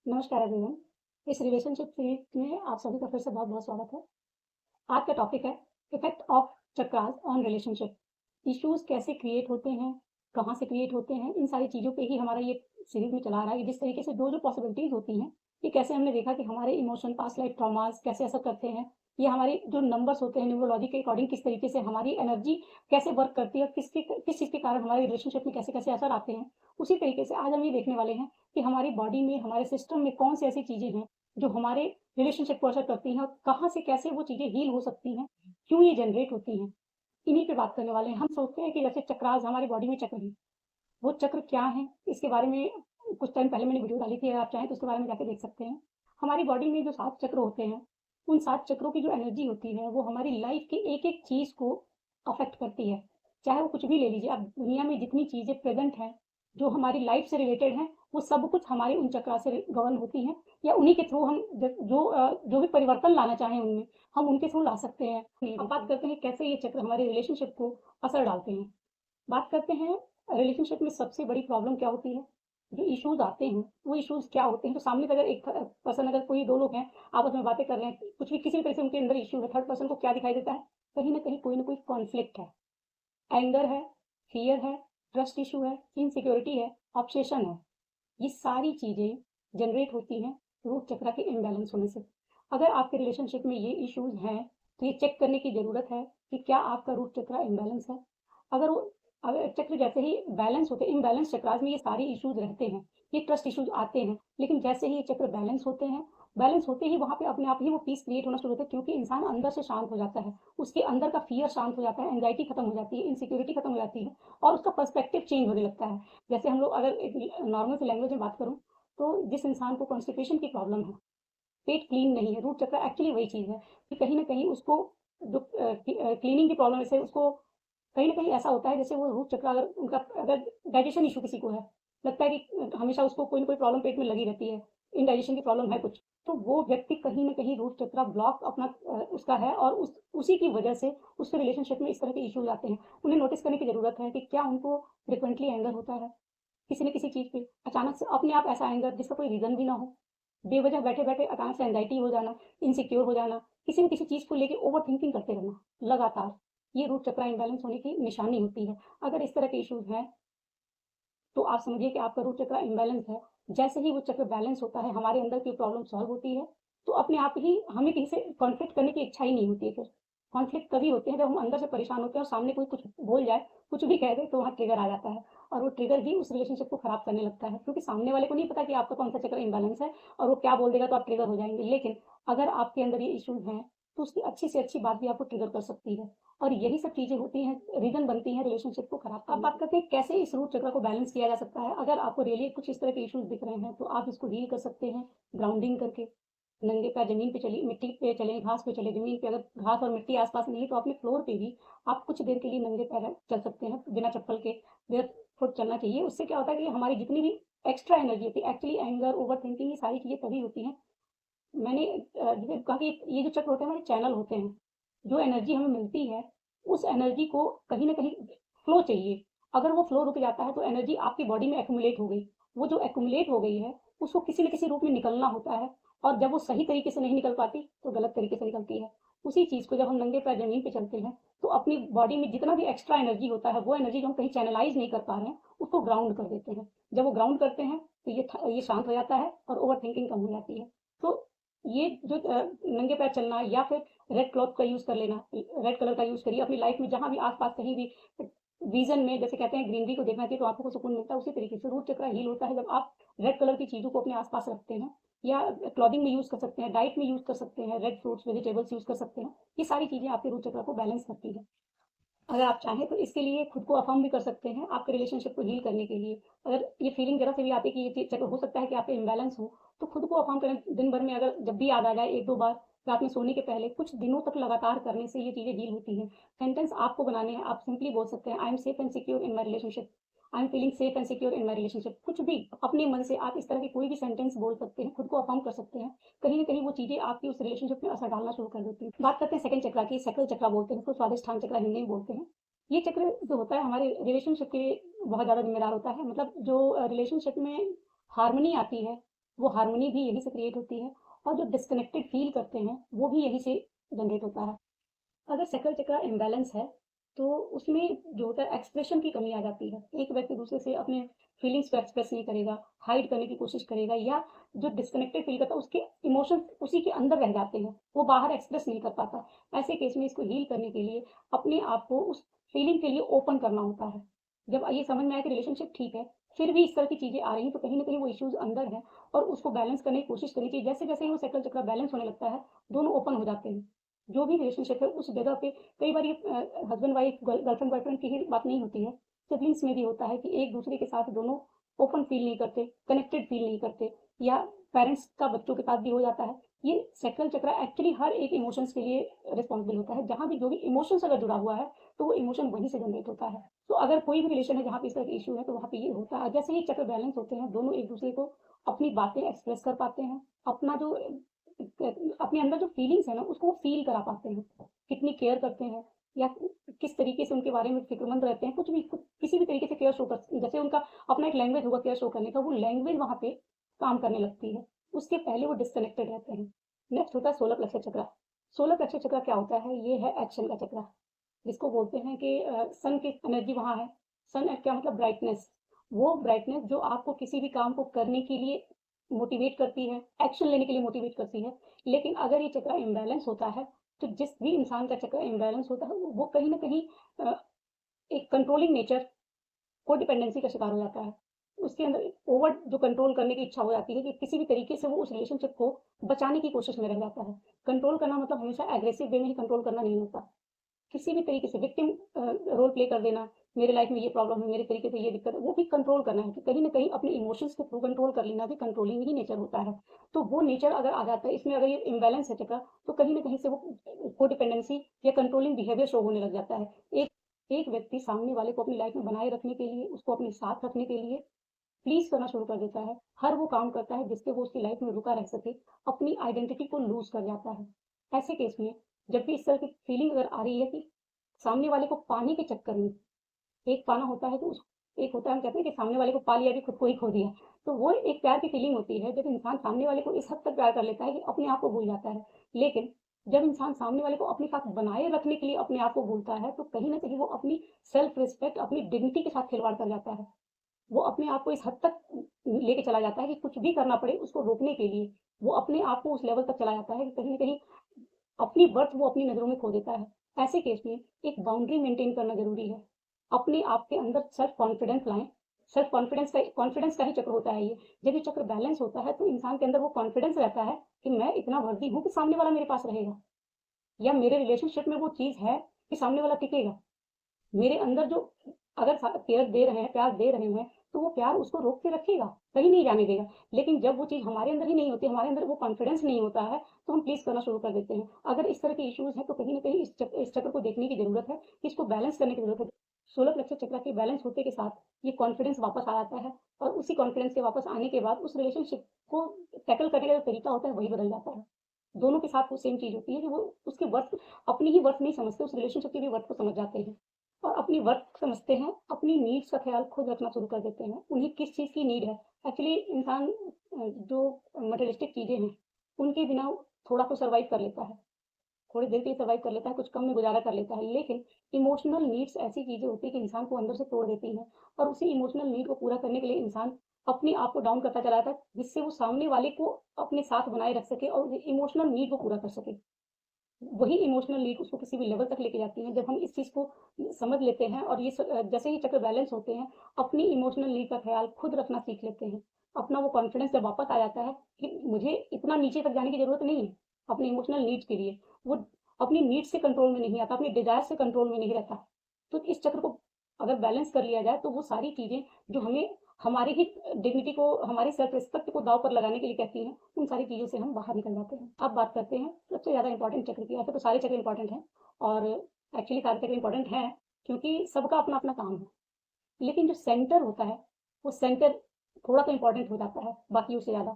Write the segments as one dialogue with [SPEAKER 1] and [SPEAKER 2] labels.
[SPEAKER 1] नमस्कार एवरीवन। इस relationship series में आप सभी का फिर से बहुत बहुत स्वागत है। आज का टॉपिक है effect of chakras on relationship. Issues कैसे क्रिएट होते हैं, कहाँ से क्रिएट होते हैं, इन सारी चीज़ों पे ही हमारा ये सीरीज में चला आ रहा है। जिस तरीके से जो जो पॉसिबिलिटीज होती हैं, ये कैसे हमने देखा कि हमारे इमोशन, पास्ट लाइफ ट्रॉमास कैसे असर करते हैं, ये हमारे जो नंबर्स होते हैं न्यूमरोलॉजी के अकॉर्डिंग किस तरीके से हमारी एनर्जी कैसे वर्क करती है, किस चीज़ के कारण हमारे रिलेशनशिप में कैसे कैसे असर आते हैं। उसी तरीके से आज हम ये देखने वाले हैं कि हमारी बॉडी में, हमारे सिस्टम में कौन सी ऐसी चीज़ें हैं जो हमारे रिलेशनशिप को असर करती हैं और कहाँ से कैसे वो चीज़ें हील हो सकती हैं, क्यों ये जनरेट होती हैं, इन्हीं पे बात करने वाले हैं। हम सोचते हैं कि जैसे चक्रास हमारी बॉडी में चक्र हैं, वो चक्र क्या हैं, इसके बारे में कुछ टाइम पहले मैंने वीडियो डाली थी, अगर आप चाहें तो उसके बारे में जाके देख सकते हैं। हमारी बॉडी में जो 7 चक्र होते हैं, उन 7 चक्रों की जो एनर्जी होती है, वो हमारी लाइफ की एक-एक चीज़ को अफ़ेक्ट करती है। चाहे वो कुछ भी ले लीजिए आप, दुनिया में जितनी चीज़ें प्रेज़ेंट हैं, जो हमारी लाइफ से रिलेटेड हैं, वो सब कुछ हमारे उन चक्रा से गवर्न होती हैं या उन्हीं के थ्रू हम जो भी परिवर्तन लाना चाहें उनमें, हम उनके थ्रू ला सकते हैं। अब बात करते हैं कैसे ये चक्र हमारे रिलेशनशिप को असर डालते हैं। बात करते हैं रिलेशनशिप में सबसे बड़ी प्रॉब्लम क्या होती है, जो इश्यूज आते हैं वो इश्यूज क्या होते हैं। तो सामने से अगर एक पर्सन, अगर कोई दो लोग हैं आपस में बातें कर रहे हैं, कुछ भी किसी भी तरह से उनके अंदर इश्यू है, थर्ड पर्सन को क्या दिखाई देता है, कहीं ना कोई कॉन्फ्लिक्ट है, एंगर है, फियर है, ट्रस्ट इशू है, इनसिक्योरिटी है, ऑब्सेशन है। ये सारी चीज़ें जनरेट होती हैं रूट चक्र के इम्बैलेंस होने से। अगर आपके रिलेशनशिप में ये इश्यूज हैं तो ये चेक करने की ज़रूरत है कि क्या आपका रूट चक्र इम्बैलेंस है। अगर वो अगर चक्र जैसे ही बैलेंस होते हैं, इम्बैलेंस चक्रास में ये सारे इश्यूज रहते हैं, ये ट्रस्ट इश्यूज आते हैं, लेकिन जैसे ही ये चक्र बैलेंस होते हैं, बैलेंस होते ही वहाँ पे अपने आप ही वो पीस क्रिएट होना शुरू होता है, क्योंकि इंसान अंदर से शांत हो जाता है, उसके अंदर का फियर शांत हो जाता है, एंग्जाइटी खत्म हो जाती है, इनसिक्योरिटी खत्म हो जाती है और उसका पर्सपेक्टिव चेंज होने लगता है। जैसे हम लोग अगर एक नॉर्मल सी लैंग्वेज में बात करूँ, तो जिस इंसान को कॉन्स्टिपेशन की प्रॉब्लम है, पेट क्लीन नहीं है, रूट चक्र एक्चुअली वही चीज़ है कि कहीं न कहीं उसको जो क्लीनिंग की प्रॉब्लम है, उसको कहीं न कहीं ऐसा होता है जैसे वो रूट चक्र, अगर उनका अगर डाइजेशन इश्यू किसी को है, लगता है कि हमेशा उसको कोई न कोई प्रॉब्लम पेट में लगी रहती है, इनडाइजेशन की प्रॉब्लम है कुछ, तो वो व्यक्ति कहीं न कहीं रूट चक्र ब्लॉक अपना उसका है और उसी की वजह से उसके रिलेशनशिप में इस तरह के इश्यूज़ आते हैं। उन्हें नोटिस करने की ज़रूरत है कि क्या उनको फ्रीक्वेंटली एंगर होता है, किसी न किसी चीज़ पे, अचानक से अपने आप ऐसा एंगर जिसका कोई रीज़न भी ना हो, बेवजह बैठे-बैठे अचानक से एंग्जायटी हो जाना, इनसिक्योर हो जाना, किसी न किसी चीज़ को लेके ओवरथिंकिंग करते रहना लगातार, ये रूट चक्र इम्बैलेंस होने की निशानी होती है। अगर इस तरह के इश्यूज़ हैं, तो आप समझिए कि आपका रूट चक्र इम्बैलेंस है। जैसे ही वो चक्र बैलेंस होता है, हमारे अंदर की प्रॉब्लम सॉल्व होती है, तो अपने आप ही हमें किसी से कॉन्फ्लिक्ट करने की इच्छा ही नहीं होती है फिर। कॉन्फ्लिक्ट तभी होते हैं जब हम अंदर से परेशान होते हैं और सामने कोई कुछ बोल जाए, कुछ भी कह दे, तो वहाँ ट्रिगर आ जाता है और वो ट्रिगर ही उस रिलेशनशिप को खराब करने लगता है, क्योंकि सामने वाले को नहीं पता कि आपका कौन-सा चक्र इम्बैलेंस है और वो क्या बोल देगा तो आप ट्रिगर हो जाएँगे। लेकिन अगर आपके अंदर ये इश्यूज़ हैं, तो उसकी अच्छी से अच्छी बात भी आपको ट्रिगर कर सकती है और यही सब चीज़ें होती हैं, रीज़न बनती हैं रिलेशनशिप को खराब करने की। अब बात करते हैं कैसे इस रूट चक्र को बैलेंस किया जा सकता है। अगर आपको रियली कुछ इस तरह के इश्यूज़ दिख रहे हैं, तो आप इसको हील कर सकते हैं ग्राउंडिंग करके। नंगे पैर ज़मीन पे चलिए, मिट्टी पे चलें, घास पे चलें, ज़मीन पे अगर घास और मिट्टी आस-पास नहीं है, तो अपने फ्लोर पे भी आप कुछ देर के लिए नंगे पैर चल सकते हैं, बिना चप्पल के, बेयरफुट चलना चाहिए। उससे क्या होता है कि हमारी जितनी भी एक्स्ट्रा एनर्जी होती है, एक्चुअली एंगर, ओवरथिंकिंग, ये सारी चीज़ें तभी होती हैं। मैंने जैसे कहा कि ये जो चक्र होते हैं हमारे चैनल होते हैं, जो एनर्जी हमें मिलती है, उस एनर्जी को कहीं न कहीं फ्लो चाहिए। अगर वो फ्लो रुक जाता है तो एनर्जी आपकी बॉडी में एक्युमुलेट हो गई। वो जो एक्युमुलेट हो गई है, उसको किसी न किसी रूप में निकलना होता है और जब वो सही तरीके से नहीं निकल पाती, तो गलत तरीके से निकलती है। उसी चीज़ को जब हम नंगे पैर ज़मीन पे चलते हैं, तो अपनी बॉडी में जितना भी एक्स्ट्रा एनर्जी होता है, वो एनर्जी जो हम कहीं चैनलाइज़ नहीं कर पा रहे हैं, उसको ग्राउंड कर देते हैं। जब वो ग्राउंड करते हैं, तो ये शांत हो जाता है और ओवरथिंकिंग कम हो जाती है। तो ये जो नंगे पैर चलना या फिर रेड क्लॉथ का यूज़ कर लेना, रेड कलर का यूज़ करिए अपनी लाइफ में, जहाँ भी आस-पास कहीं भी विज़न में, जैसे कहते हैं ग्रीनरी को देखना चाहिए तो आँखों को सुकून मिलता है, उसी तरीके से रूट चक्र हील होता है जब आप रेड कलर की चीज़ों को अपने आस-पास रखते हैं या क्लॉथिंग में यूज़ कर सकते हैं, डाइट में यूज़ कर सकते हैं, रेड फ्रूट्स, वेजिटेबल्स यूज़ कर सकते हैं। ये सारी चीज़ें आपके रूट चक्र को बैलेंस करती हैं। अगर आप चाहें तो इसके लिए खुद को अफ़र्म भी कर सकते हैं, आपके रिलेशनशिप को हील करने के लिए। अगर ये फीलिंग ज़रा से भी आती है कि ये चीज़ हो सकता है कि आप पे इम्बैलेंस हो, तो खुद को अफ़र्म करें दिन भर में, अगर जब भी याद आ जाए 1-2 बार रात में सोने के पहले, कुछ दिनों तक लगातार करने से ये चीज़ें हील होती हैं। सेंटेंस आपको बनाने हैं, आप सिंपली बोल सकते हैं, I am safe and secure in my relationship, I am feeling safe and secure in my relationship. कुछ भी अपने मन से आप इस तरह के कोई भी सेंटेंस बोल सकते हैं, खुद को अफ़र्म कर सकते हैं। कहीं न कहीं वो चीज़ें आपकी उस रिलेशनशिप में असर डालना शुरू कर देती हैं। बात करते हैं सेकंड चक्र की, सैक्रल चक्र बोलते हैं इसको, स्वादिष्ठान चक्र हिंदी में बोलते हैं। ये चक्र जो होता है हमारे रिलेशनशिप के लिए बहुत ज़्यादा ज़िम्मेदार होता है। मतलब जो रिलेशनशिप में हार्मनी आती है, वो हार्मनी भी यहीं से क्रिएट होती है और जो डिस्कनेक्टेड फील करते हैं वो भी यहीं से जनरेट होता है। अगर सकल चक्रा इम्बैलेंस है तो उसमें जो होता है एक्सप्रेशन की कमी आ जाती है। एक व्यक्ति दूसरे से अपने फीलिंग्स को एक्सप्रेस नहीं करेगा, हाइड करने की कोशिश करेगा या जो डिस्कनेक्टेड फील करता है उसके इमोशंस उसी के अंदर रह जाते हैं, वो बाहर एक्सप्रेस नहीं कर पाता। ऐसे केस में इसको हील करने के लिए अपने आप को उस फीलिंग के लिए ओपन करना होता है। जब ये समझ में आए कि रिलेशनशिप ठीक है, फिर भी इस तरह की चीज़ें आ रही हैं तो कहीं न कहीं वो इश्यूज़ अंदर हैं और उसको बैलेंस करने की कोशिश करनी चाहिए। जैसे-जैसे ही वो सकल चक्रा बैलेंस होने लगता है, दोनों ओपन हो जाते हैं। जो भी रिलेशनशिप है उस जगह पे कई बार ये हस्बैंड वाइफ गर्लफ्रेंड बॉयफ्रेंड की ही बात नहीं होती है, सिबलिंग्स में भी होता है कि एक दूसरे के साथ दोनों ओपन फील नहीं करते, कनेक्टेड फील नहीं करते या पेरेंट्स का बच्चों के साथ भी हो जाता है। ये सेक्सुअल चक्र एक्चुअली हर एक इमोशंस के लिए रिस्पॉन्सिबल होता है। जहाँ भी जो भी इमोशंस अगर जुड़ा हुआ है तो वो इमोशन वहीं से जनरेट होता है। तो अगर कोई भी रिलेशन है जहाँ पे इस तरह की इशू है तो वहाँ पे ये होता है। जैसे ही चक्र बैलेंस होते हैं दोनों एक दूसरे को अपनी बातें एक्सप्रेस कर पाते हैं, अपना जो अपने अंदर जो फीलिंग्स है ना उसको वो फील करा पाते हैं, कितनी केयर करते हैं या किस तरीके से उनके बारे में फिक्रमंद रहते हैं, कुछ भी किसी भी तरीके से केयर शो कर, जैसे उनका अपना एक लैंग्वेज होगा केयर शो करने का, वो लैंग्वेज वहाँ पे काम करने लगती है। उसके पहले वो डिस्कनेक्टेड रहते हैं। नेक्स्ट होता है सोलर प्लेक्सस चक्र। सोलर प्लेक्सस चक्र क्या होता है? ये है एक्शन का चक्र, जिसको बोलते हैं कि सन की एनर्जी वहाँ है। सन क्या मतलब ब्राइटनेस, वो ब्राइटनेस जो आपको किसी भी काम को करने के लिए मोटिवेट करती है, एक्शन लेने के लिए मोटिवेट करती है। लेकिन अगर ये चक्र इम्बैलेंस होता है तो जिस भी इंसान का चक्र इम्बैलेंस होता है वो कहीं ना कहीं एक कंट्रोलिंग नेचर, को डिपेंडेंसी का शिकार हो जाता है। उसके अंदर ओवर जो कंट्रोल करने की इच्छा हो जाती है कि किसी भी तरीके से वो उस रिलेशनशिप को बचाने की कोशिश में रह जाता है। कंट्रोल करना मतलब हमेशा एग्रेसिव वे में ही कंट्रोल करना नहीं होता। किसी भी तरीके से विक्टिम रोल प्ले कर देना, मेरे लाइफ में ये प्रॉब्लम है, मेरे तरीके से ये दिक्कत है, वो भी कंट्रोल करना है कि कहीं न कहीं अपने इमोशंस के थ्रू कंट्रोल कर लेना भी कंट्रोलिंग ही नेचर होता है। तो वो नेचर अगर आ जाता है, इसमें अगर ये इम्बैलेंस है चक्र, तो कहीं न कहीं से वो कोडिपेंडेंसी या कंट्रोलिंग बिहेवियर शो होने लग जाता है। एक एक व्यक्ति सामने वाले को अपनी लाइफ में बनाए रखने के लिए, उसको अपने साथ रखने के लिए प्लीज़ करना शुरू कर देता है। हर वो काम करता है जिससे वो उसकी लाइफ में रुका रह सके, अपनी आइडेंटिटी को लूज़ कर जाता है। ऐसे केस में जब भी इस तरह की फीलिंग अगर आ रही है कि सामने वाले को पाने के चक्कर में, एक पाना होता है तो उस एक होता है, हम कहते हैं कि सामने वाले को पा लिया कि खुद को ही खो दिया। तो वो एक प्यार की फीलिंग होती है जब इंसान सामने वाले को इस हद तक प्यार कर लेता है कि अपने आप को भूल जाता है। लेकिन जब इंसान सामने वाले को अपने साथ बनाए रखने के लिए अपने आप को भूलता है तो कहीं न कहीं वो अपनी सेल्फ रिस्पेक्ट, अपनी डिग्निटी के साथ खिलवाड़ कर जाता है। वो अपने आप को इस हद तक लेके चला जाता है कि कुछ भी करना पड़े उसको रोकने के लिए, वो अपने आप को उस लेवल तक चला जाता है कि कहीं न कहीं अपनी वर्थ वो अपनी नज़रों में खो देता है। ऐसे केस में एक बाउंड्री मेंटेन करना ज़रूरी है। अपने आप के अंदर सेल्फ कॉन्फिडेंस लाएँ। सेल्फ कॉन्फिडेंस का ही चक्र होता है ये। जब ये चक्र बैलेंस होता है तो इंसान के अंदर वो कॉन्फिडेंस रहता है कि मैं इतना वर्दी हूँ कि सामने वाला मेरे पास रहेगा या मेरे रिलेशनशिप में वो चीज़ है कि सामने वाला टिकेगा। मेरे अंदर जो अगर केयर दे रहे हैं, प्यार दे रहे हैं, तो वो प्यार उसको रोक के रखेगा, कहीं नहीं जाने देगा। लेकिन जब वो चीज़ हमारे अंदर ही नहीं होती, हमारे अंदर वो कॉन्फिडेंस नहीं होता है, तो हम प्लीज़ करना शुरू कर देते हैं। अगर इस तरह के इश्यूज़ हैं, तो कहीं न कहीं इस चक्र को देखने की ज़रूरत है, इसको बैलेंस करने की ज़रूरत है। सोलर प्लेक्सस चक्र के बैलेंस होते के साथ ये कॉन्फिडेंस वापस आ जाता है और उसी कॉन्फिडेंस के वापस आने के बाद उस रिलेशनशिप को टैकल करने का जो तरीका होता है, वही बदल जाता है। दोनों के साथ वो सेम चीज़ होती है कि वो उसकी वर्थ, अपनी ही वर्थ नहीं समझते, उस रिलेशनशिप की भी वर्थ को समझ जाते हैं। और अपनी वर्थ समझते हैं, अपनी नीड्स का ख़्याल खुद रखना शुरू कर देते हैं। उन्हें किस चीज़ की नीड है। एक्चुअली इंसान जो मटेरियलिस्टिक चीज़ें हैं, उनके बिना थोड़ा तो सर्वाइव कर लेता है। थोड़ी देर के लिए सर्वाइव कर लेता है, कुछ कम में गुज़ारा कर लेता है। लेकिन इमोशनल नीड्स ऐसी चीज़ें होती हैं कि इंसान को अंदर से तोड़ देती हैं और उसी इमोशनल नीड को पूरा करने के लिए इंसान अपने आप को डाउन करता चला जाता है, जिससे वो सामने वाले को अपने साथ बनाए रख सके और इमोशनल नीड को पूरा कर सके। वही इमोशनल नीड उसको किसी भी लेवल तक लेके जाती हैं। जब हम इस चीज़ को समझ लेते हैं और जैसे ही चक्र बैलेंस होते हैं, अपनी इमोशनल नीड का ख़्याल खुद रखना सीख लेते हैं। अपना वो कॉन्फिडेंस जब वापस आ जाता है कि मुझे इतना नीचे तक जाने की ज़रूरत नहीं है, अपनी इमोशनल नीड्स के लिए। वो अपनी नीड्स से कंट्रोल में नहीं आता, अपनी डिज़ायर से कंट्रोल में नहीं रहता। तो इस चक्र को अगर बैलेंस कर लिया जाए, तो वो सारी चीज़ें जो हमें हमारी ही डिग्निटी को, हमारी सेल्फ रिस्पेक्ट को दाँव पर लगाने के लिए कहती हैं, उन सारी चीज़ों से हम बाहर निकल जाते हैं। अब बात करते हैं सबसे ज़्यादा इम्पोर्टेंट चक्र की। ऐसे तो सारे चक्र इम्पोर्टेंट हैं और एक्चुअली सारे चक्र इम्पोर्टेंट हैं, क्योंकि सबका अपना-अपना काम है। लेकिन जो सेंटर होता है, वो सेंटर थोड़ा तो इम्पोर्टेंट हो जाता है बाकियों से ज़्यादा।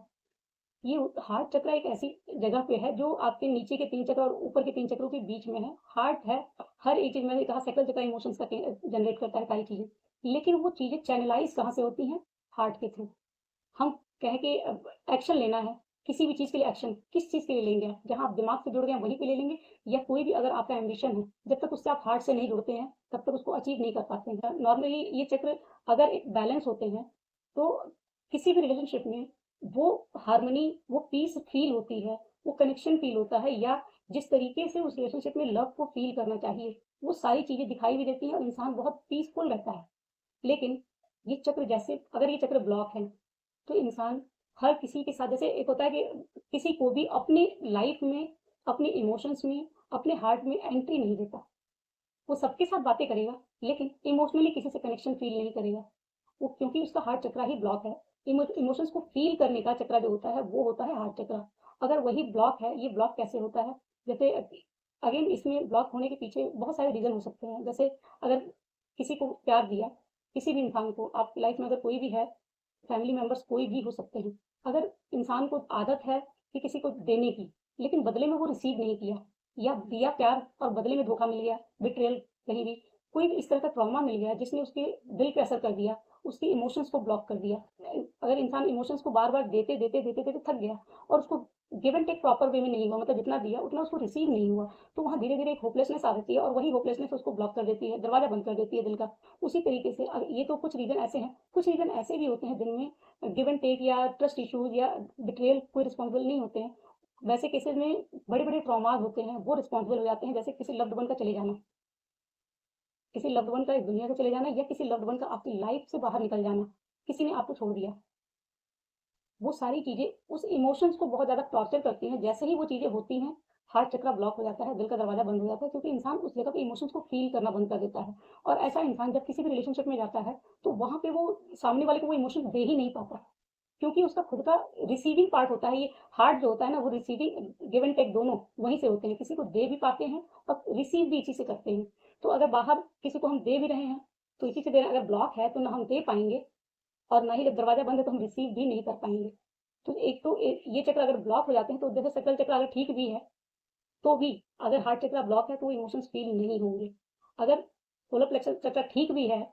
[SPEAKER 1] ये हार्ट चक्र एक ऐसी जगह पे है जो आपके नीचे के 3 चक्र और ऊपर के 3 चक्रों के बीच में है। हार्ट है, हर एक चीज़ मैंने कहा सकल चक्र इमोशंस का जनरेट करता है सारी चीज़ें। लेकिन वो चीज़ें चैनलाइज़ कहाँ से होती हैं? हार्ट के थ्रू। हम कहें कि एक्शन लेना है, किसी भी चीज़ के लिए एक्शन, किस चीज़ के लिए लेंगे आप? जहाँ आप दिमाग से जुड़ गए हैं वहीं पे ले लेंगे, या कोई भी अगर आपका एम्बिशन है, जब तक उससे आप हार्ट से नहीं जुड़ते हैं, तब तक उसको अचीव नहीं कर पाते हैं। नॉर्मली ये चक्र अगर एक बैलेंस होते हैं, तो किसी भी रिलेशनशिप में वो हार्मनी, वो पीस फ़ील होती है, वो कनेक्शन फ़ील होता है, या जिस तरीके से उस रिलेशनशिप में लव को फ़ील करना चाहिए, वो सारी चीज़ें दिखाई भी देती हैं और इंसान बहुत पीसफुल रहता है। लेकिन ये चक्र, जैसे अगर ये चक्र ब्लॉक है, तो इंसान हर किसी के साथ, जैसे एक होता है कि किसी को भी अपनी लाइफ में, अपने इमोशंस में, अपने हार्ट में एंट्री नहीं देता। वो सबके साथ बातें करेगा, लेकिन इमोशनली किसी से कनेक्शन फ़ील नहीं करेगा। वो क्योंकि उसका हार्ट चक्र ही ब्लॉक है। इमोशंस को फ़ील करने का चक्र जो होता है, वो होता है हार्ट चक्र। अगर वही ब्लॉक है, ये ब्लॉक कैसे होता है? जैसे अगेन इसमें ब्लॉक होने के पीछे बहुत सारे रीज़न हो सकते हैं। जैसे अगर किसी को प्यार दिया, किसी भी इंसान को, आपकी लाइफ में अगर कोई भी है, फैमिली मेंबर्स कोई भी हो सकते हैं। अगर इंसान को आदत है कि किसी को देने की, लेकिन बदले में वो रिसीव नहीं किया, या दिया प्यार और बदले में धोखा मिल गया, बिट्रेयल, कहीं भी कोई भी इस तरह का ट्रॉमा मिल गया जिसने उसके दिल पे असर कर दिया, उसके इमोशंस को ब्लॉक कर दिया। अगर इंसान इमोशंस को बार-बार देते थक गया और उसको give and take proper way में नहीं हुआ, मतलब जितना दिया उतना उसको रिसीव नहीं हुआ, तो वहाँ धीरे-धीरे एक होपलेसनेस आ जाती है और वही होपलेसनेस उसको ब्लॉक कर देती है, दरवाज़ा बंद कर देती है दिल का। उसी तरीके से ये तो कुछ रीज़न ऐसे हैं, कुछ रीज़न ऐसे भी होते हैं जिनमें गिव एंड टेक या ट्रस्ट इश्यूज़ या बिट्रेयल कोई रिस्पॉन्सिबल नहीं होते हैं। वैसे केसेज़ में बड़े-बड़े ट्रॉमाज़ होते हैं, वो रिस्पॉन्सिबल हो जाते हैं, जैसे किसी लव्ड वन का चले जाना, किसी लव्ड वन का इस दुनिया से चले जाना, या किसी लव्ड वन का आपकी लाइफ़ से बाहर निकल जाना, किसी ने आपको छोड़ दिया। वो सारी चीज़ें उस इमोशंस को बहुत ज़्यादा टॉर्चर करती हैं। जैसे ही वो चीज़ें होती हैं, हार्ट चक्र ब्लॉक हो जाता है, दिल का दरवाज़ा बंद हो जाता है, क्योंकि इंसान उस जगह पे इमोशंस को फ़ील करना बंद कर देता है। और ऐसा इंसान जब किसी भी रिलेशनशिप में जाता है, तो वहाँ पे वो सामने वाले को वो इमोशंस दे ही नहीं पाता। क्योंकि उसका खुद का रिसीविंग पार्ट होता है, ये हार्ट जो होता है ना, वो रिसीविंग गिव एंड टेक दोनों वहीं से होते हैं। किसी को दे भी पाते हैं और रिसीव भी इसी से करते हैं। तो अगर बाहर किसी को हम दे भी रहे हैं, तो इसी से दे रहे हैं। अगर ब्लॉक है, तो ना हम दे पाएँगे, और ना ही जब दरवाज़ा बंद है, तो हम रिसीव भी नहीं कर पाएँगे। तो एक तो ये चक्र अगर ब्लॉक हो जाते हैं, तो जैसे सकल चक्र अगर ठीक भी है, तो भी अगर हार्ट चक्र ब्लॉक है, तो वो इमोशंस फ़ील नहीं होंगे। अगर सोलर प्लेक्सस चक्र ठीक भी है,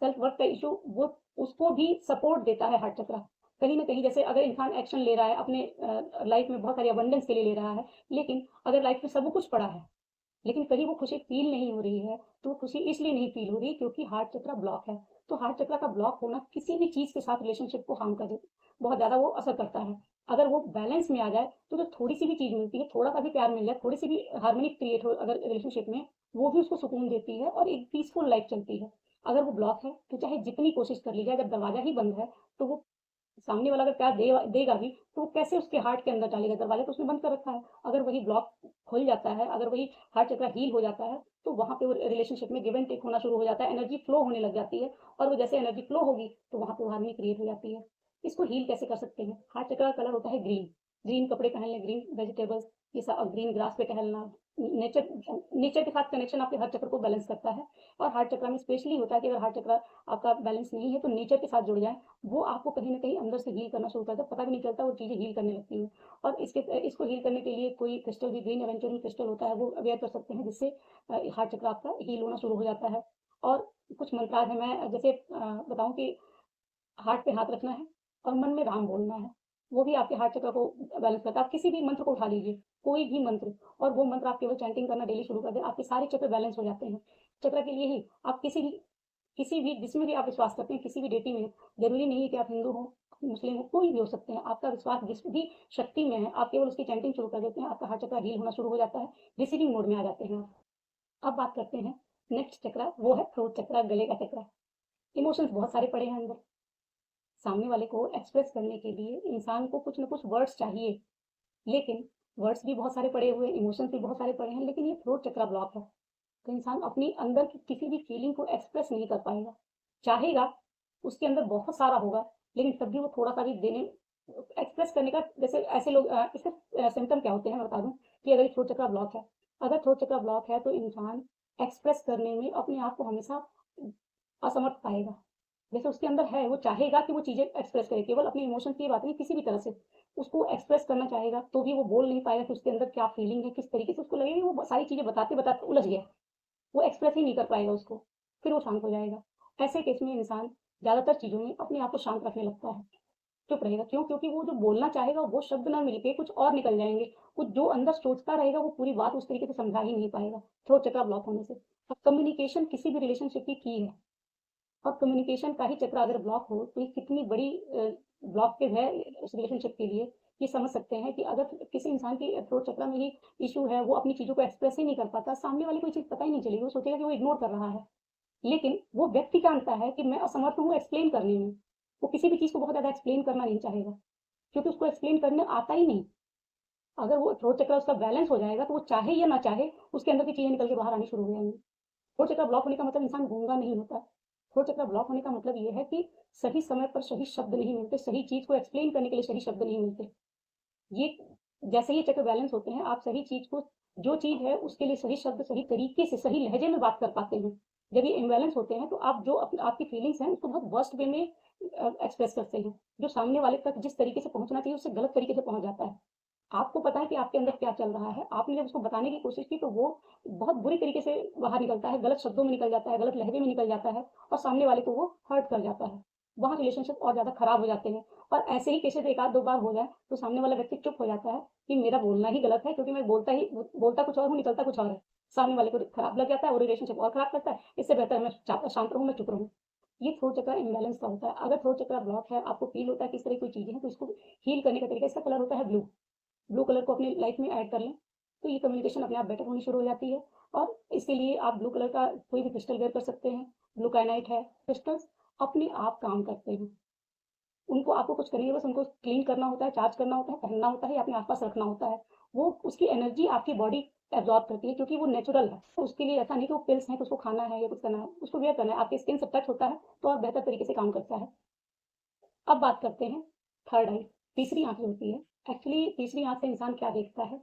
[SPEAKER 1] सेल्फ वर्थ का इश्यू, वो उसको भी सपोर्ट देता है हार्ट चक्र। कहीं न कहीं जैसे अगर इंसान एक्शन ले रहा है अपने लाइफ़ में बहुत सारी अबंडेंस के लिए ले रहा है, लेकिन अगर लाइफ़ में सब कुछ पड़ा है, लेकिन कहीं वो खुशी फ़ील नहीं हो रही है, तो वो खुशी इसलिए नहीं फ़ील हो रही क्योंकि हार्ट चक्र ब्लॉक है। तो हार्ट चक्र का ब्लॉक होना किसी भी चीज़ के साथ रिलेशनशिप को हार्म कर दे, बहुत ज़्यादा वो असर करता है। अगर वो बैलेंस में आ जाए, तो जो थोड़ी-सी भी चीज़ मिलती है, थोड़ा-सा भी प्यार मिल जाए, थोड़ी-सी भी हार्मनी क्रिएट हो अगर रिलेशनशिप में, वो भी उसको सुकून देती है और एक पीसफुल लाइफ़ चलती है। अगर वो ब्लॉक है, तो चाहे जितनी कोशिश कर ली जाए, जब दरवाज़ा ही बंद है, तो वो सामने वाला अगर प्यार देगा भी, तो वो कैसे उसके हार्ट के अंदर डालेगा? दरवाज़ा तो उसने बंद कर रखा है। अगर वही ब्लॉक खुल जाता है, अगर वही हार्ट चक्र हील हो जाता है, तो वहाँ पे वो रिलेशनशिप में गिव एंड टेक होना शुरू हो जाता है, एनर्जी फ्लो होने लग जाती है, और वो जैसे एनर्जी फ्लो होगी, तो वहाँ पे हार्मनी क्रिएट हो जाती है। इसको हील कैसे कर सकते हैं? हार्ट चक्र का कलर होता है ग्रीन। ग्रीन कपड़े पहन लें, ग्रीन वेजिटेबल्स, ये सब, ग्रीन ग्रास पे टहलना, नेचर नेचर के साथ कनेक्शन आपके हार्ट चक्र को बैलेंस करता है। और हार्ट चक्र में स्पेशली होता है कि अगर हार्ट चक्र आपका बैलेंस नहीं है, तो नेचर के साथ जुड़ जाएँ, वो आपको कहीं न कहीं अंदर से हील करना शुरू करता है, पता भी नहीं चलता वो चीज़ें हील करने लगती हैं। और इसको हील करने के लिए कोई क्रिस्टल भी, ग्रीन एवेंचुरिन क्रिस्टल होता है, वो वेयर कर सकते हैं, जिससे हार्ट चक्र आपका हील होना शुरू हो जाता है। और कुछ मंत्रास हैं, मैं जैसे बताऊँ कि हार्ट पे हाथ रखना है और मन में राम बोलना है। वो भी आपके हार्ट चक्र को बैलेंस करता है। आप किसी भी मंत्र को उठा लीजिए, कोई भी मंत्र, और वो मंत्र आप केवल चैंटिंग करना डेली शुरू कर दें, आपके सारे चक्र बैलेंस हो जाते हैं। चक्र के लिए ही आप किसी भी जिसमें भी आप विश्वास करते हैं, किसी भी डेटी में, ज़रूरी नहीं है कि आप हिंदू हो, मुस्लिम हो, कोई भी हो सकते हैं। आपका विश्वास जिस भी शक्ति में है, आप केवल उसकी चैंटिंग शुरू कर देते हैं, आपका हार्ट चक्र हील होना शुरू हो जाता है, रिसीविंग मोड में आ जाते हैं आप। अब बात करते हैं नेक्स्ट चक्र, वो है थ्रोट चक्र, गले का चक्र। इमोशंस बहुत सारे पड़े हैं अंदर। सामने वाले को एक्सप्रेस करने के लिए इंसान को कुछ न कुछ वर्ड्स चाहिए, लेकिन वर्ड्स भी बहुत सारे पड़े हुए हैं, इमोशंस भी बहुत सारे पड़े हैं, लेकिन ये थ्रोट चक्र ब्लॉक है। तो इंसान अपनी अंदर की किसी भी फीलिंग को एक्सप्रेस नहीं कर पाएगा। चाहेगा, उसके अंदर बहुत सारा होगा, लेकिन तब भी वो थोड़ा-सा भी देने एक्सप्रेस करने का, जैसे ऐसे लोग इसके सिम्पटम क्या होते हैं मैं बता दूँ, कि अगर थ्रोट चक्र ब्लॉक है, अगर थ्रोट चक्र ब्लॉक है, तो इंसान एक्सप्रेस करने में अपने आप को हमेशा असमर्थ पाएगा। जैसे उसके अंदर है, वो चाहेगा कि वो चीज़ें एक्सप्रेस करे, केवल अपने इमोशंस की बात नहीं, किसी भी तरह से। उसको एक्सप्रेस करना चाहेगा, तो भी वो बोल नहीं पाएगा कि उसके अंदर क्या फीलिंग है, किस तरीके से उसको लगेगा कि वो सारी चीज़ें बताते-बताते उलझ गया। वो एक्सप्रेस ही नहीं कर पाएगा उसको, फिर वो शांत हो जाएगा। ऐसे केस में इंसान ज़्यादातर चीज़ों में अपने आप को शांत रखने लगता है। चुप रहेगा। क्यों? क्योंकि वो जो बोलना चाहेगा वो शब्द ना मिलके कुछ और निकल जाएँगे। कुछ जो अंदर सोचता रहेगा वो पूरी बात उस तरीके से समझा ही नहीं पाएगा, थ्रोट चक्र ब्लॉक होने से। अब कम्युनिकेशन किसी भी रिलेशनशिप की है। और कम्युनिकेशन का ही चक्र अगर ब्लॉक हो तो ये कितनी बड़ी ब्लॉकेज है उस रिलेशनशिप के लिए। ये समझ सकते हैं कि अगर किसी इंसान की थ्रोट चक्र में ही इश्यू है, वो अपनी चीज़ों को एक्सप्रेस ही नहीं कर पाता, सामने वाले को ये चीज़ पता ही नहीं चलेगी, वो सोचेगा कि वो इग्नोर कर रहा है। लेकिन वो व्यक्ति जानता है कि मैं असमर्थ हूँ एक्सप्लेन करने में। वो किसी भी चीज़ को बहुत ज़्यादा एक्सप्लेन करना नहीं चाहेगा, क्योंकि उसको एक्सप्लेन करने आता ही नहीं। अगर वो थ्रोट चक्र उसका बैलेंस हो जाएगा तो वो चाहे या ना चाहे उसके अंदर की चीज़ें निकल के बाहर आनी शुरू हो जाएँगी। थ्रोट चक्र ब्लॉक होने का मतलब इंसान गूंगा नहीं होता। थ्रोट चक्र ब्लॉक होने का मतलब ये है कि सही समय पर सही शब्द नहीं मिलते, सही चीज़ को एक्सप्लेन करने के लिए सही शब्द नहीं मिलते। ये जैसे ही चक्र बैलेंस होते हैं, आप सही चीज़ को जो चीज़ है उसके लिए सही शब्द, सही तरीके से, सही लहज़े में बात कर पाते हैं। जब ये इम्बैलेंस होते हैं तो आप जो आपकी फीलिंग्स हैं उसको बहुत वर्स्ट वे में एक्सप्रेस करते हैं। जो सामने वाले तक जिस तरीके से पहुँचना चाहिए उससे गलत तरीके से पहुँच जाता है। आपको पता है कि आपके अंदर क्या चल रहा है, आपने जब उसको बताने की कोशिश की तो वो बहुत बुरी तरीके से बाहर निकलता है, गलत शब्दों में निकल जाता है, गलत लहज़े में निकल जाता है और सामने वाले को वो हर्ट कर जाता है। वहाँ रिलेशनशिप और ज़्यादा खराब हो जाते हैं और ऐसे ही केसेज़ 1 आध 2 बार हो जाए तो सामने वाला व्यक्ति चुप हो जाता है कि मेरा बोलना ही गलत है, क्योंकि मैं बोलता कुछ और हूँ, निकलता कुछ और है। सामने वाले को खराब लग जाता है, वो रिलेशनशिप और खराब करता है। इससे बेहतर है मैं शांत रहूँ, मैं चुप रहूँ। ये थ्रोट चक्र इम्बैलेंस का होता है। अगर थ्रोट चक्र ब्लॉक है, आपको फ़ील होता है कि इस तरह की कोई चीज़ें हैं, तो इसको हील करने का तरीका, इसका कलर होता है ब्लू। ब्लू कलर को अपनी लाइफ में ऐड कर लें, तो ये कम्युनिकेशन अपने आप बेटर होनी शुरू हो जाती है। और इसके लिए आप ब्लू कलर का कोई भी क्रिस्टल वेयर कर सकते हैं। ब्लू काइनाइट है, क्रिस्टल्स अपने आप काम करते हैं। उनको आपको कुछ करनी है, बस उनको क्लीन करना होता है, चार्ज करना होता है, पहनना होता है या अपने आस-पास रखना होता है। वो उसकी एनर्जी आपकी बॉडी एब्ज़ॉर्ब करती है, क्योंकि वो नेचुरल है। तो उसके लिए ऐसा नहीं कि वो पिल्स हैं, तो उसको खाना है या कुछ करना है, उसको वेयर करना है, आपकी स्किन से टच होता है, तो और बेहतर तरीके से काम करता है। अब बात करते हैं थर्ड आई, तीसरी आँख जो होती है। एक्चुअली तीसरी आँख से इंसान क्या देखता है?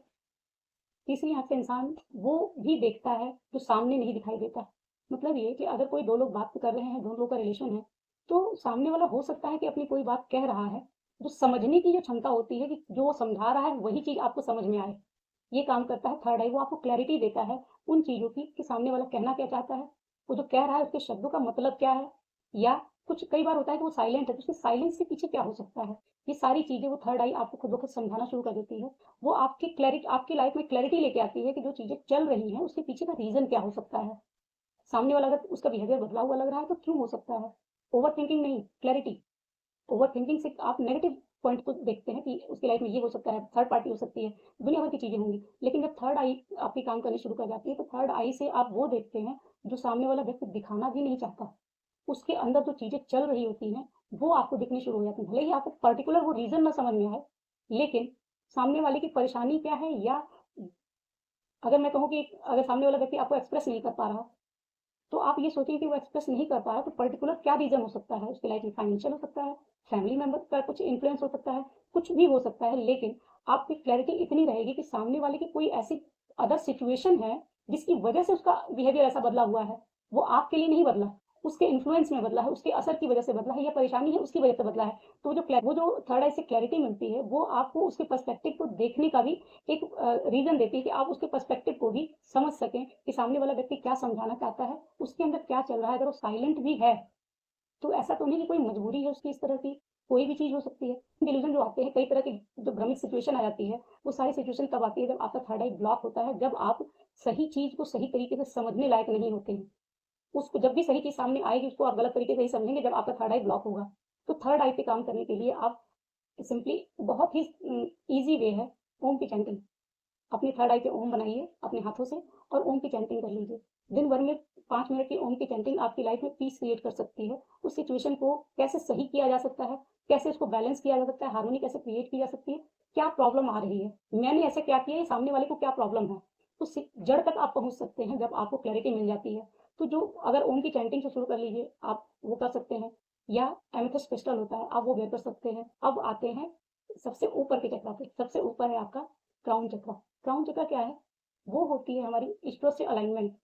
[SPEAKER 1] तीसरी आँख से इंसान वो भी देखता है जो सामने नहीं दिखाई देता। मतलब ये कि अगर कोई 2 लोग बात कर रहे हैं, 2 लोगों का रिलेशन है, तो सामने वाला हो सकता है कि अपनी कोई बात कह रहा है, जो समझने की जो क्षमता होती है कि जो वो समझा रहा है वही चीज़ आपको समझ में आए। ये काम करता है थर्ड आई, वो आपको क्लैरिटी देता है उन चीज़ों की कि सामने वाला कहना क्या चाहता है, वो जो कह रहा है उसके शब्दों का मतलब क्या है, या कुछ कई बार होता है कि वो साइलेंट है, तो उसके साइलेंस के पीछे क्या हो सकता है। ये सारी चीज़ें वो थर्ड आई आपको खुद ब खुद समझाना शुरू कर देती है। वो आपकी लाइफ में क्लैरिटी लेके आती है कि जो चीज़ें चल रही हैं उसके पीछे का रीज़न क्या हो सकता है। सामने वाला अगर उसका बिहेवियर बदला हुआ लग रहा है तो क्यों हो सकता है। ओवरथिंकिंग नहीं, क्लैरिटी। ओवरथिंकिंग से आप नेगेटिव पॉइंट को देखते हैं कि उसकी लाइफ में ये हो सकता है, थर्ड पार्टी हो सकती है, दुनिया भर की चीज़ें होंगी। लेकिन जब थर्ड आई आपकी काम करनी शुरू कर जाती है तो थर्ड आई से आप वो देखते हैं जो सामने वाला व्यक्ति दिखाना भी नहीं चाहता। उसके अंदर जो चीज़ें चल रही होती हैं वो आपको दिखनी शुरू हो जाती हैं। भले ही आपको पर्टिकुलर वो रीज़न ना समझ में आए, लेकिन सामने वाले की परेशानी क्या है, या अगर मैं कहूँ कि अगर सामने वाला व्यक्ति आपको एक्सप्रेस नहीं कर पा रहा, तो आप ये सोचिए कि वो एक्सप्रेस नहीं कर पा रहा, तो पर्टिकुलर क्या रीज़न हो सकता है? उसकी लाइफ में फाइनेंशियल हो सकता है, फैमिली मेंबर का कुछ इन्फ्लुएंस हो सकता है, कुछ भी हो सकता है, लेकिन आपकी क्लैरिटी इतनी रहेगी कि सामने वाले की कोई ऐसी अदर सिचुएशन है, जिसकी वजह से उसका बिहेवियर ऐसा बदला हुआ है। वो आपके लिए नहीं बदला, उसके इन्फ्लुएंस में बदला है, उसके असर की वजह से बदला है, या परेशानी है उसकी वजह से बदला है। तो वो जो थर्ड आई से क्लैरिटी मिलती है, वो आपको उसके पर्सपेक्टिव को देखने का भी एक रीज़न देती है कि आप उसके पर्सपेक्टिव को भी समझ सकें कि सामने वाला व्यक्ति क्या समझाना चाहता है, उसके अंदर क्या चल रहा है। अगर वो साइलेंट भी है, तो ऐसा तो नहीं कि कोई मजबूरी है उसकी इस तरह की, कोई भी चीज़ हो सकती है। डिल्यूज़न जो आते हैं, कई तरह की जो भ्रमित सिचुएशन आ जाती है, वो सारी सिचुएशन तब आती है जब आपका थर्ड आई ब्लॉक होता है, जब आप सही चीज़ को सही तरीके से समझने लायक नहीं होते हैं। उसको जब भी सही चीज़ सामने आएगी उसको आप गलत तरीके से ही समझेंगे जब आपका थर्ड आई ब्लॉक होगा। तो थर्ड आई पे काम करने के लिए आप सिंपली बहुत ही ईज़ी वे है, ओम की चैंटिंग। अपनी थर्ड आई पे ओम बनाइए अपने हाथों से और ओम की चैंटिंग कर लीजिए। दिन भर में 5 मिनट की ओम की चैंटिंग आपकी लाइफ में पीस क्रिएट कर सकती है। उस सिचुएशन को कैसे सही किया जा सकता है, कैसे उसको बैलेंस किया जा सकता है, हार्मनी कैसे क्रिएट की जा सकती है, क्या प्रॉब्लम आ रही है, मैंने ऐसा क्या किया है, सामने वाले को क्या प्रॉब्लम है। उस जड़ तक आप पहुँच सकते हैं जब आपको क्लैरिटी मिल जाती है। तो जो अगर ओम की चैंटिंग से शुरू कर लीजिए, आप वो कर सकते हैं, या एमेथिस्ट क्रिस्टल होता है, आप वो वेयर कर सकते हैं। अब आते हैं सबसे ऊपर के चक्र पे, सबसे ऊपर है आपका क्राउन चक्र। क्राउन चक्र क्या है? वो होती है हमारी ईश्वर से अलाइनमेंट।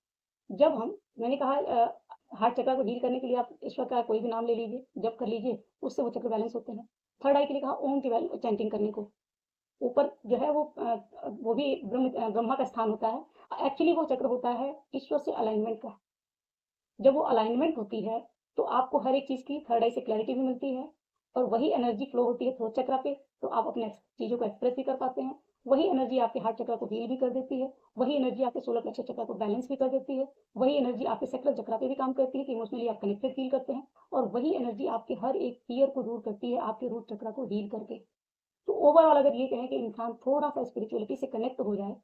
[SPEAKER 1] जब हम मैंने कहा हार्ट चक्र को हील करने के लिए आप ईश्वर का कोई भी नाम ले लीजिए, जप कर लीजिए, उससे वो चक्र बैलेंस होते हैं। थर्ड आई के लिए कहा ओम की चैंटिंग करने को। ऊपर जो है वो भी ब्रह्मा का स्थान होता है। एक्चुअली वो चक्र होता है ईश्वर से अलाइनमेंट का। जब वो अलाइनमेंट होती है, तो आपको हर एक चीज़ की थर्ड आई से क्लैरिटी भी मिलती है। और वही एनर्जी फ्लो होती है थ्रोट चक्रा पे, तो आप अपने चीज़ों को एक्सप्रेस भी कर पाते हैं। वही एनर्जी आपके हार्ट चक्रा को हील भी कर देती है, वही एनर्जी आपके सोलर प्लेक्सस चक्रा को बैलेंस भी कर देती है, वही एनर्जी आपके सैक्रल चक्रा पे भी काम करती है कि इमोशनली आप कनेक्टेड फील करते हैं, और वही एनर्जी आपके हर एक फियर को दूर करती है आपके रूट चक्रा को हील करके। तो ओवरऑल अगर ये कहें कि इंसान थोड़ा-सा स्पिरिचुअलिटी से कनेक्ट हो जाए,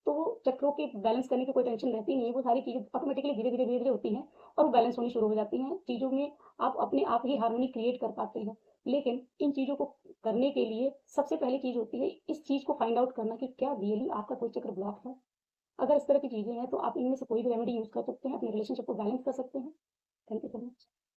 [SPEAKER 1] तो वो चक्रों के बैलेंस करने की कोई टेंशन रहती नहीं है, वो सारी चीज़ें ऑटोमेटिकली धीरे-धीरे, धीरे-धीरे होती हैं और वो बैलेंस होनी शुरू हो जाती हैं। चीज़ों में आप अपने आप ही हार्मनी क्रिएट कर पाते हैं। लेकिन इन चीज़ों को करने के लिए सबसे पहली चीज़ होती है इस चीज़ को फाइंड आउट करना कि क्या रियली आपका कोई चक्र ब्लॉक है? अगर इस तरह की चीज़ें हैं, तो आप इनमें से कोई भी रेमेडी यूज़ कर सकते हैं, अपने रिलेशनशिप को बैलेंस कर सकते हैं। Thank you so much.